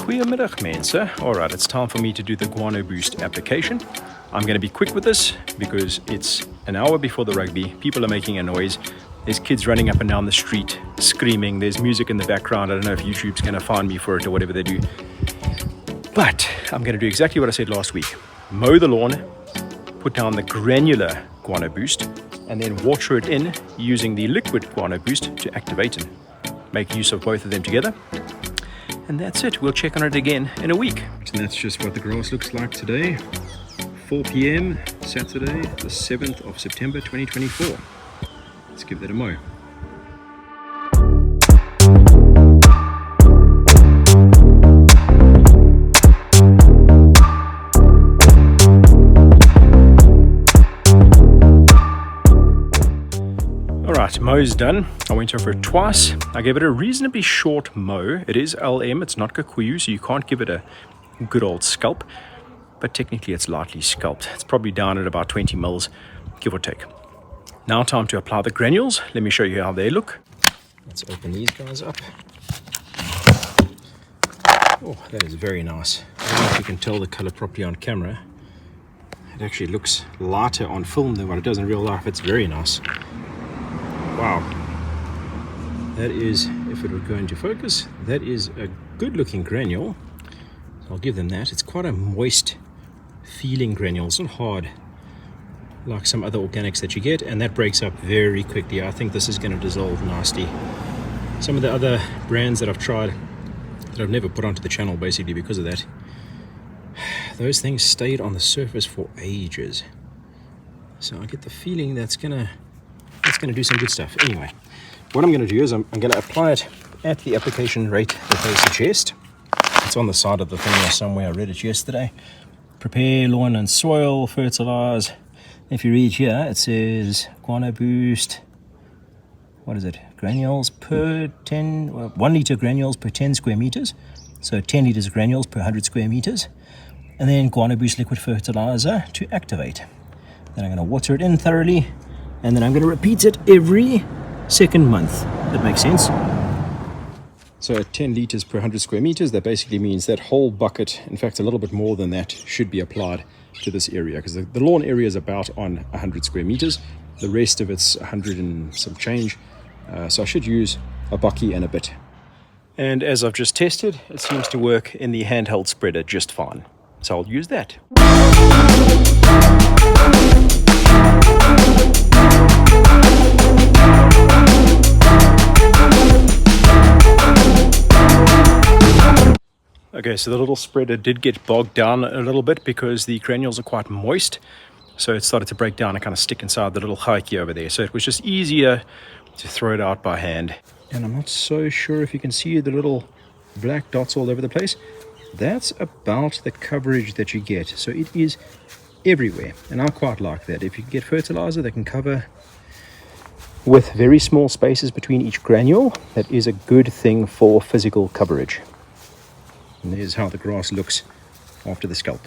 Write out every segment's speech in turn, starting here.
Goedemiddag mensen. Alright, it's time for me to do the Guanoboost application. I'm going to be quick with this because it's an hour before the rugby. People are making a noise. There's kids running up and down the street screaming. There's music in the background. I don't know if YouTube's going to find me for it or whatever they do. But I'm going to do exactly what I said last week. Mow the lawn, put down the granular Guanoboost, and then water it in using the liquid Guanoboost to activate and make use of both of them together. And that's it. We'll check on it again in a week. And that's just what the grass looks like today. 4 p.m. Saturday, the 7th of September 2024. Let's give that a mow. Alright, mow's done. I went over it twice. I gave it a reasonably short mow. It is LM, it's not Kikuyu, so you can't give it a good old scalp. But technically it's lightly scalped. It's probably down at about 20 mils, give or take. Now time to apply the granules. Let me show you how they look. Let's open these guys up. Oh, that is very nice. I don't know if you can tell the color properly on camera. It actually looks lighter on film than what it does in real life. It's very nice. Wow. That is, if it would go into focus, that is a good looking granule. I'll give them that. It's quite a moist feeling granule. It's not hard like some other organics that you get, and that breaks up very quickly. I think this is going to dissolve nicely. Some of the other brands that I've tried that I've never put onto the channel basically because of that, those things stayed on the surface for ages. So I get the feeling that's gonna do some good stuff. Anyway, what I'm going to do is I'm going to apply it at the application rate that they suggest. It's on the side of the thing there somewhere. I read it yesterday. Prepare lawn and soil, fertilize. If you read here, it says Guanoboost. What is it? Granules per 1 liter granules per 10 square meters. So 10 liters of granules per 100 square meters. And then Guanoboost liquid fertilizer to activate. Then I'm going to water it in thoroughly. And then I'm going to repeat it every second month. That makes sense. So at 10 liters per 100 square meters, that basically means that whole bucket, in fact a little bit more than that, should be applied to this area, because the lawn area is about on 100 square meters. The rest of it's 100 and some change. So I should use a bucket and a bit. And as I've just tested, it seems to work in the handheld spreader just fine. So I'll use that. Okay, so the little spreader did get bogged down a little bit because the granules are quite moist. So it started to break down and kind of stick inside the little haiki over there. So it was just easier to throw it out by hand. And I'm not so sure if you can see the little black dots all over the place. That's about the coverage that you get. So it is everywhere. And I quite like that. If you can get fertilizer that can cover with very small spaces between each granule, that is a good thing for physical coverage. And there's how the grass looks after the scalp.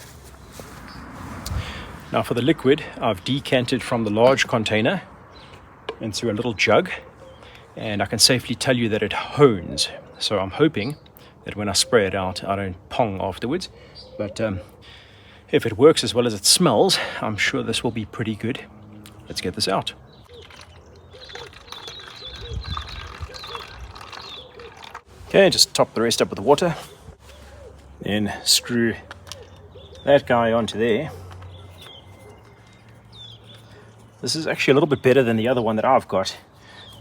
Now for the liquid, I've decanted from the large container into a little jug, and I can safely tell you that it hones. So I'm hoping that when I spray it out, I don't pong afterwards. But if it works as well as it smells, I'm sure this will be pretty good. Let's get this out. Okay, just top the rest up with water. Then screw that guy onto there. This is actually a little bit better than the other one that I've got,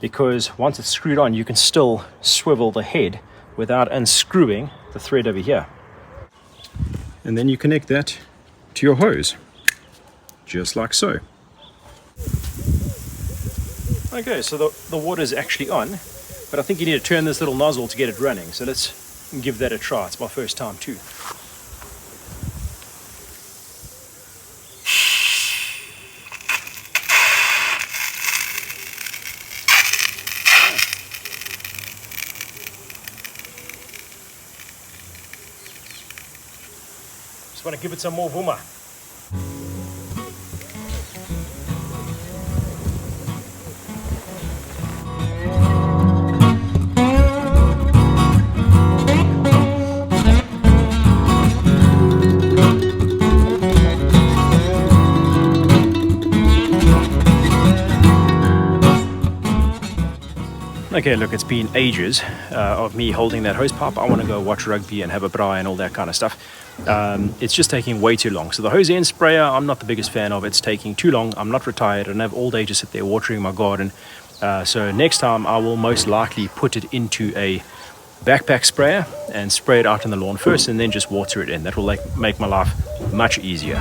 because once it's screwed on, you can still swivel the head without unscrewing the thread over here. And then you connect that to your hose, just like so. Okay, so the water is actually on, but I think you need to turn this little nozzle to get it running. So let's give that a try. It's my first time too. Just want to give it some more vuma. Okay, look, it's been ages of me holding that hose pipe. I want to go watch rugby and have a braai and all that kind of stuff. It's just taking way too long. So the hose end sprayer, I'm not the biggest fan of. It's taking too long. I'm not retired. I don't have all day to sit there watering my garden. So next time I will most likely put it into a backpack sprayer and spray it out in the lawn first and then just water it in. That will make my life much easier.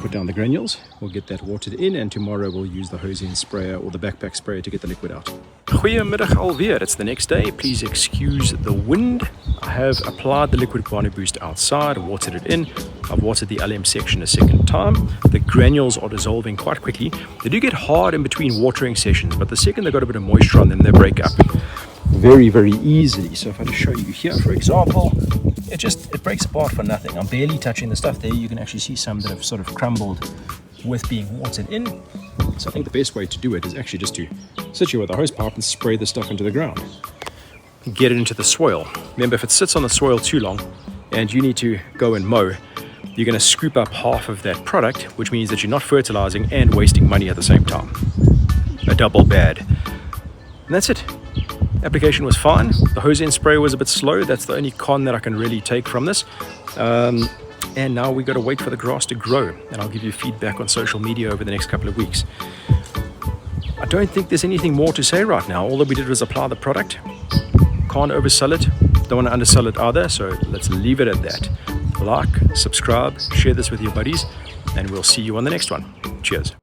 Put down the granules, we'll get that watered in, and tomorrow we'll use the hose end sprayer or the backpack sprayer to get the liquid out. Goeiemiddag alweer, it's the next day. Please excuse the wind. I have applied the liquid Guanoboost outside, watered it in. I've watered the LM section a second time. The granules are dissolving quite quickly. They do get hard in between watering sessions, but the second they've got a bit of moisture on them, they break up very, very easily. So if I just show you here, for example, it breaks apart for nothing. I'm barely touching the stuff there. You can actually see some that have sort of crumbled with being watered in. So I think the best way to do it is actually just to sit here with a hose pipe and spray the stuff into the ground. Get it into the soil. Remember, if it sits on the soil too long and you need to go and mow, you're going to scoop up half of that product, which means that you're not fertilizing and wasting money at the same time. A double bad. And that's it. Application was fine. The hose end spray was a bit slow. That's the only con that I can really take from this. And now we got to wait for the grass to grow, and I'll give you feedback on social media over the next couple of weeks. I don't think there's anything more to say right now. All that we did was apply the product. Can't oversell it, don't want to undersell it either, so let's leave it at that. Like, subscribe, share this with your buddies, and we'll see you on the next one. Cheers.